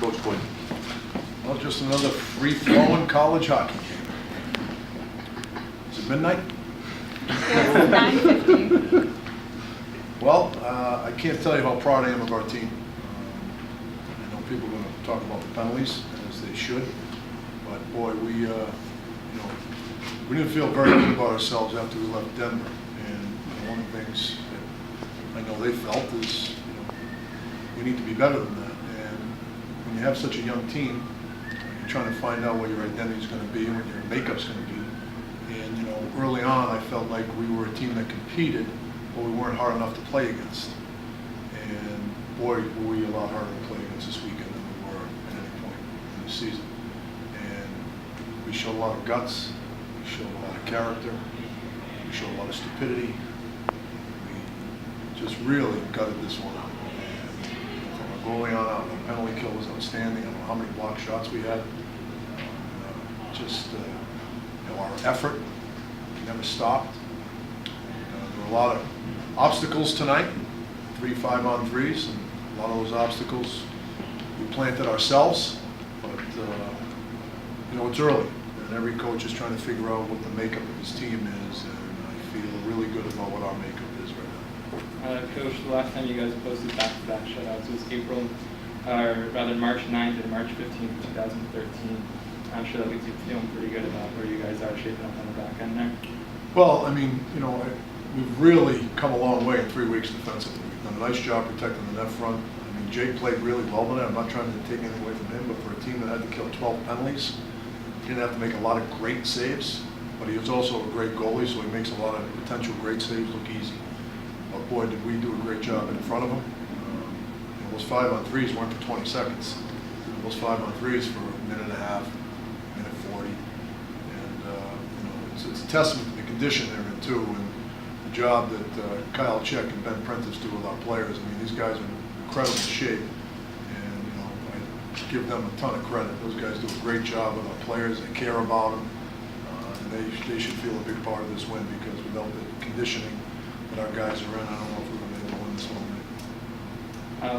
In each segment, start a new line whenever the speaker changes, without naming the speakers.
Coach Quinn.
Well, just another free-flowing college hockey game. Is it midnight?
It's 9:50.
Well, I can't tell you how proud I am of our team. I know people are going to talk about the penalties, as they should, but boy, we didn't feel very good about ourselves after we left Denver. And one of the things that I know they felt is, we need to be better than that. And when you have such a young team, you're trying to find out what your identity is going to be and what your makeup's going to be. And early on, I felt like we were a team that competed, but we weren't hard enough to play against. And boy, were we a lot harder to play against this weekend than we were at any point in the season. And we showed a lot of guts, we showed a lot of character, we showed a lot of stupidity. We just really gutted this one out. And from our goalie on out, the penalty kill was outstanding. I don't know how many block shots we had. Our effort never stopped. There were a lot of obstacles tonight, 3 5-on-3s, and a lot of those obstacles we planted ourselves, but it's early, and every coach is trying to figure out what the makeup of his team is, and I feel really good about what our makeup is right now.
Coach, the last time you guys posted back-to-back shutouts was March 9th and March 15th, 2013. I'm sure that leaves you feeling pretty good about where you guys are shaping up on the back end there.
Well, I mean, we've really come a long way in 3 weeks defensively. We've done a nice job protecting the net front. I mean, Jake played really well tonight. I'm not trying to take anything away from him, but for a team that had to kill 12 penalties, he didn't have to make a lot of great saves, but he was also a great goalie, so he makes a lot of potential great saves look easy. But boy, did we do a great job in front of him. Those 5-on-3s weren't for 20 seconds. Those 5-on-3s for a minute and a half, minute 40. And it's a testament to the condition they're in too, and the job that Kyle Check and Ben Prentice do with our players. I mean, these guys are in incredible shape, and I give them a ton of credit. Those guys do a great job with our players. They care about them, and they should feel a big part of this win, because without the conditioning that our guys are in, I don't know if we're going to be able to win this one.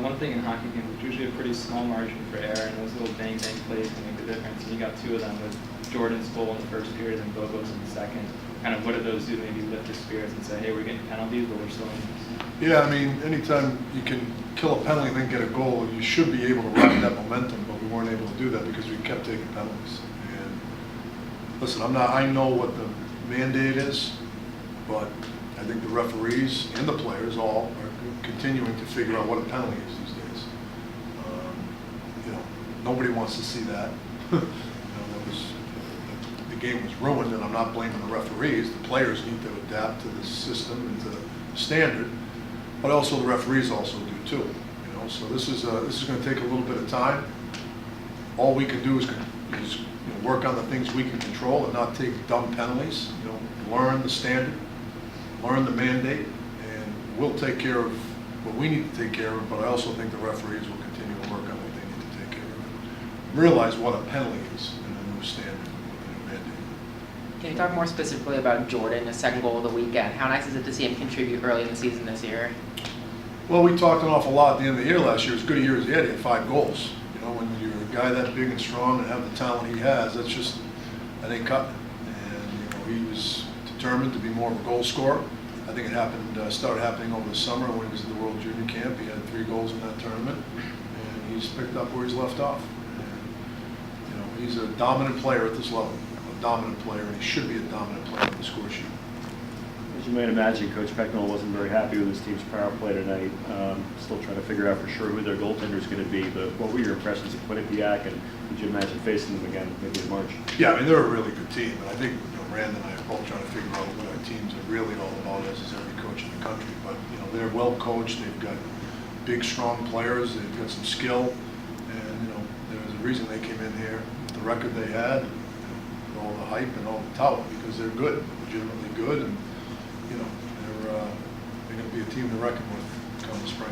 One thing in hockey games, it's usually a pretty small margin for error, and those little bang-bang plays can make the difference. And you got 2 of them with Jordan's goal in the first period and Bobo's in the second. Kind of what do those do to maybe lift the spirits and say, hey, we're getting penalties, but we're still in this? Yeah,
I mean, anytime you can kill a penalty and then get a goal, you should be able to ride that momentum, but we weren't able to do that because we kept taking penalties. And listen, I know what the mandate is, but I think the referees and the players all are continuing to figure out what a penalty is these days. Nobody wants to see that. The game was ruined, and I'm not blaming the referees. The players need to adapt to the system and to the standard, but also the referees also do too. So this is going to take a little bit of time. All we can do is work on the things we can control and not take dumb penalties. Learn the standard, learn the mandate, and we'll take care of what we need to take care of, but I also think the referees will continue to work on what they need to take care of. Realize what a penalty is in the new standard with the new mandate.
Can you talk more specifically about Jordan, his second goal of the weekend? How nice is it to see him contribute early in the season this year?
Well, we talked an awful lot at the end of the year last year. As good a year as he had 5 goals. When you're a guy that big and strong and have the talent he has, that ain't cutting. And he was determined to be more of a goal scorer. I think it started happening over the summer when he was at the World Junior Camp. He had 3 goals in that tournament, and he's picked up where he's left off. And, he's a dominant player at this level, a dominant player, and he should be a dominant player on the score sheet.
As you might imagine, Coach Pecknell wasn't very happy with his team's power play tonight. Still trying to figure out for sure who their goaltender is going to be. But what were your impressions of Quinnipiac, and did you imagine facing them again maybe in March?
Yeah, I mean, they're a really good team, and I think Rand and I are both trying to figure out what our teams are really all about, as is every coach in the country. But they're well coached. They've got big, strong players. They've got some skill, and there's a reason they came in here with the record they had, with all the hype and all the tout, because they're good, legitimately good, and they're going to be a team to reckon with come the spring.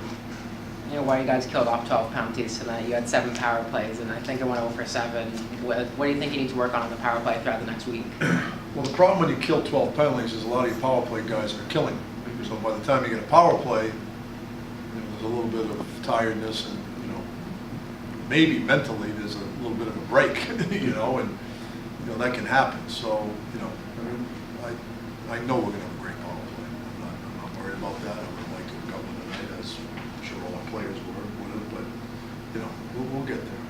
Why you guys killed off 12 penalties tonight. You had 7 power plays, and I think it went over 7. What do you think you need to work on the power play throughout the next week?
Well, the problem when you kill 12 penalties is a lot of your power play guys are killing. So by the time you get a power play, there's a little bit of tiredness, and maybe mentally there's a little bit of a break, you know, and that can happen. So, I mean, I know we're going to have a great power play. I'm not worried about that. I would like to have gotten tonight, as I'm sure all our players would have, but we'll get there.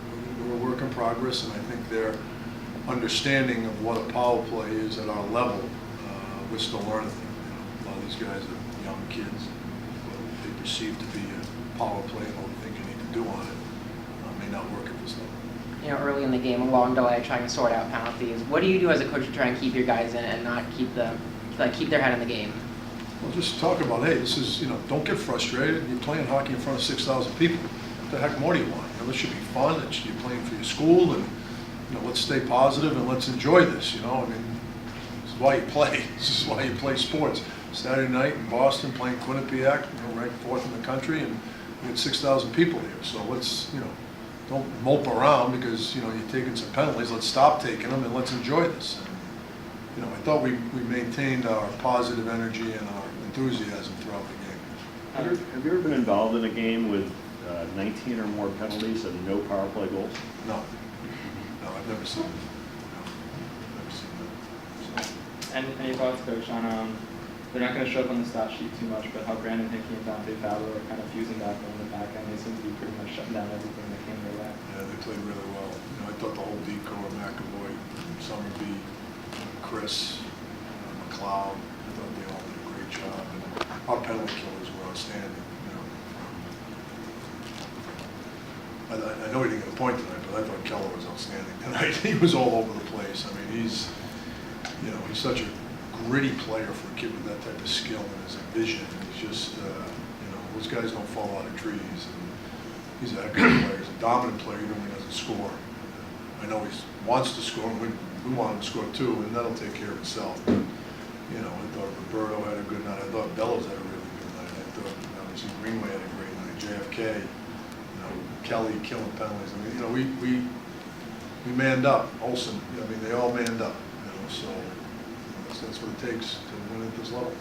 We're a work in progress, and I think their understanding of what a power play is at our level, we're still learning. A lot of these guys are young kids. What they perceive to be a power play and what we think you need to do on it may not work at this level.
Early in the game, a long delay, trying to sort out penalties. What do you do as a coach to try and keep your guys in it and not keep them, keep their head in the game?
Well, just talk about, hey, this is, don't get frustrated. You're playing hockey in front of 6,000 people. What the heck more do you want? This should be fun. You're playing for your school, and let's stay positive and let's enjoy this. I mean, this is why you play. This is why you play sports. Saturday night in Boston, playing Quinnipiac, ranked 4th in the country, and we had 6,000 people here. So let's, don't mope around because you're taking some penalties. Let's stop taking them and let's enjoy this. And, I thought we maintained our positive energy and our enthusiasm throughout the game.
Have you ever been involved in a game with 19 or more penalties and no power play goals?
No, I've never seen it. No, never seen that. So.
And any thoughts, Coach, on they're not going to show up on the stat sheet too much, but how Brandon Hickey and Dante Fowler are kind of fusing back on the back end. They seem to be pretty much shutting down everything that came their way.
Yeah, they played really well. I thought the whole decor, McAvoy, Summerby, Chris, McLeod, I thought they all did a great job. And our penalty killers were outstanding. I know he didn't get a point tonight, but I thought Keller was outstanding tonight. He was all over the place. I mean, he's such a gritty player for a kid with that type of skill and his vision. He's just, those guys don't fall out of trees. And he's a heck of a player. He's a dominant player even when he doesn't score. I know he wants to score, and we want him to score too, and that'll take care of itself. But, I thought Roberto had a good night. I thought Bellows had a really good night. I thought, obviously, Greenway had a great night. JFK. Kelly killing penalties. I mean, we manned up. Olsen, they all manned up. So that's what it takes to win at this level.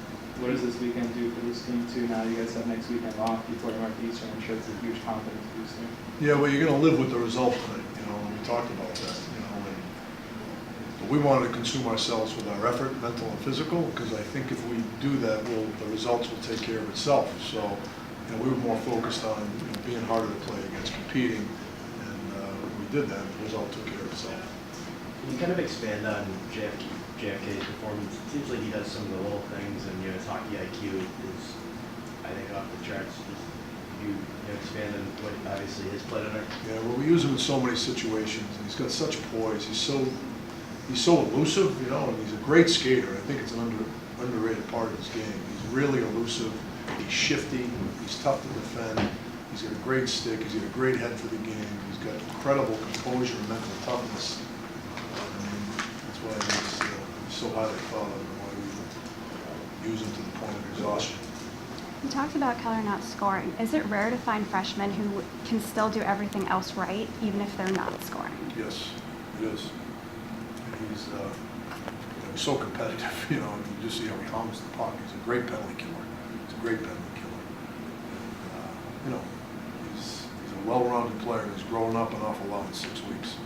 What does this weekend do for this team too? Now you guys have next weekend off before Northeastern. I'm sure it's a huge confidence booster.
Yeah, well, you're going to live with the result tonight. We talked about that. But we wanted to consume ourselves with our effort, mental and physical, because I think if we do that, the results will take care of itself. So. We were more focused on being harder to play against, competing, and we did that. The result took care of itself.
Can you kind of expand on JFK's performance? It seems like he does some of the little things, and his hockey IQ is, I think, off the charts. You expand on what obviously his play tonight?
Yeah, well, we use him in so many situations, and he's got such poise. He's so elusive, and he's a great skater. I think it's an underrated part of his game. He's really elusive. He's shifty, he's tough to defend, he's got a great stick, he's got a great head for the game, he's got incredible composure and mental toughness. That's why he's so highly thought of and why we use him to the point of exhaustion.
You talked about Keller not scoring. Is it rare to find freshmen who can still do everything else right, even if they're not scoring?
Yes, it is. And he's so competitive, you just see how he hums the puck. He's a great penalty killer. Great penalty killer. He's a well-rounded player. He's grown up an awful lot in 6 weeks.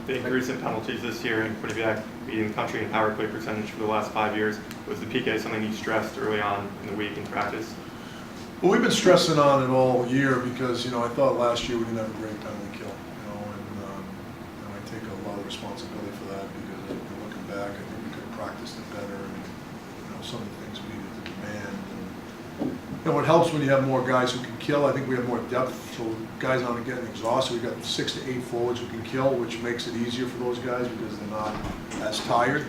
The increase in penalties this year in Quinnipiac, beating the country in power play percentage for the last 5 years, was the PK something you stressed early on in the week in practice?
Well, we've been stressing on it all year because I thought last year we didn't have a great penalty kill. And I take a lot of responsibility for that because looking back, I think we could have practiced it better. And some of the things we needed to demand. And it helps when you have more guys who can kill. I think we have more depth, so guys aren't getting exhausted. We've got 6 to 8 forwards who can kill, which makes it easier for those guys because they're not as tired.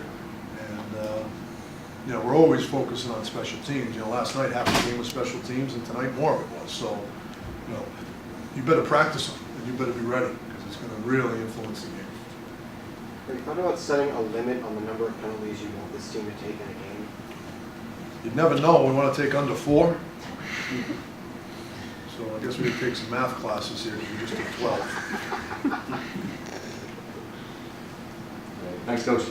And we're always focusing on special teams. Last night half the game was special teams, and tonight more of it was. So, you better practice them, and you better be ready because it's going to really influence the game.
Have you thought about setting a limit on the number of penalties you want this team to take in a game?
You'd never know. We want to take under 4. So I guess we could take some math classes here because we just did 12.
Thanks, Coach.